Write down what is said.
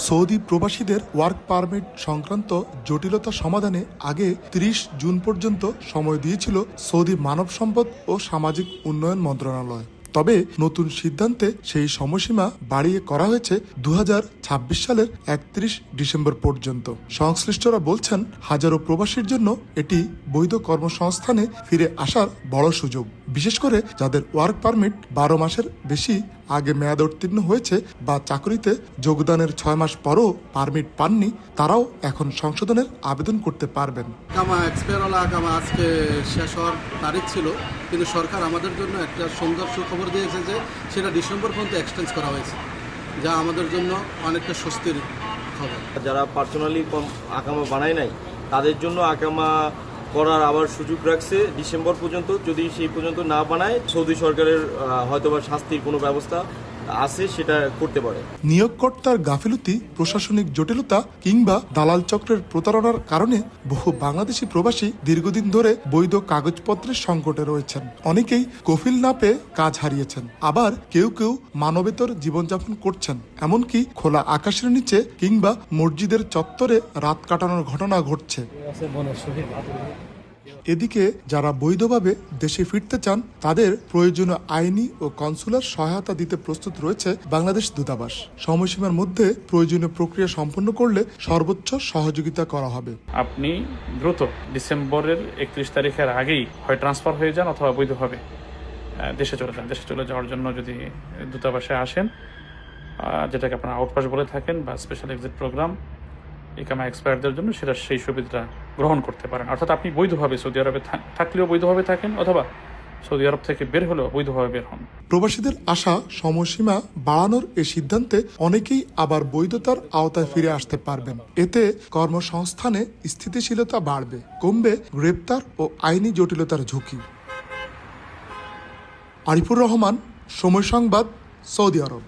Saudi প্রবাসীদের work permit সংক্রান্ত জটিলতা সমাধানে আগে ৩০ জুন পর্যন্ত সময় দিয়েছিল সৌদি মানব সম্পদ ও সামাজিক উন্নয়ন মন্ত্রণালয়। তবে নতুন সিদ্ধান্তে সেই সময়সীমা বাড়িয়ে করা হয়েছে ২০২৬ সালের ৩১ ডিসেম্বর পর্যন্ত। সংশ্লিষ্টরা বলছেন, হাজারো প্রবাসীর জন্য এটি বৈধ কর্মসংস্থানে ফিরে আসার বড় সুযোগ, বিশেষ করে যাদের ওয়ার্ক পারমিট ১২ মাসের বেশি আগে মেয়াদ উত্তীর্ণ হয়েছে বা চাকরিতে যোগদানের ৬ মাস পরও পারমিট পাননি, তারাও এখন সংশোধনের আবেদন করতে পারবেন। আজকে শেষ হওয়ার তারিখ ছিল, কিন্তু সরকার আমাদের জন্য একটা সুন্দর সুখবর দিয়েছে যে সেটা ডিসেম্বর পর্যন্ত এক্সটেন্ড করা হয়েছে, যা আমাদের জন্য অনেকটা স্বস্তির খবর। যারা পার্সোনালি আকামা বানায় নাই তাদের জন্য আকামা করার আবার সুযোগ রাখছে ডিসেম্বর পর্যন্ত। যদি সেই পর্যন্ত না বানায়, সৌদি সরকারের হয়তোবা শাস্তির কোনো ব্যবস্থা আছে, সেটা করতে পারে। নিয়োগকর্তার গাফিলতি, প্রশাসনিক জটিলতা কিংবা দালাল চক্রের প্রতারণার কারণে বহু বাংলাদেশি প্রবাসী দীর্ঘদিন ধরে বৈধ কাগজপত্রের সংকটে রয়েছেন। অনেকেই কফিল না পেয়ে কাজ হারিয়েছেন, আবার কেউ কেউ মানবেতর জীবনযাপন করছেন, এমনকি খোলা আকাশের নিচে কিংবা মসজিদের চত্বরে রাত কাটানোর ঘটনা ঘটছে। এদিকে যারা বৈধভাবে দেশে ফিরতে চান, তাদের প্রয়োজনীয় আইনি ও কনসুলার সহায়তা দিতে প্রস্তুত রয়েছে বাংলাদেশ দূতাবাস। সময়সীমার মধ্যে প্রয়োজনীয় প্রক্রিয়া সম্পন্ন করলে সর্বোচ্চ সহযোগিতা করা হবে। আপনি দ্রুত ডিসেম্বরের ৩১ তারিখের আগেই হয় ট্রান্সফার হয়ে যান অথবা বৈধভাবে দেশে চলে যান। দেশে চলে যাওয়ার জন্য যদি দূতাবাসে আসেন, যেটাকে আপনারা আউটপাস বলে থাকেন বা স্পেশাল এক্সিট প্রোগ্রাম, ইকামা এক্সপায়ারদের জন্য সেটা সেই সুবিধাটা গ্রহণ করতে পারেন। অর্থাৎ আপনি বৈধভাবে সৌদি আরবে থাকলেও বৈধভাবে থাকেন, অথবা সৌদি আরব থেকে বের হলেও বৈধভাবে বের হন। প্রবাসীদের আশা, সময়সীমা বাড়ানোর এই সিদ্ধান্তে অনেকেই আবার বৈধতার আওতায় ফিরে আসতে পারবেন। এতে কর্মসংস্থানে স্থিতিশীলতা বাড়বে, কমবে গ্রেপ্তার ও আইনি জটিলতার ঝুঁকি। আরিফুর রহমান, সময় সংবাদ, সৌদি আরব।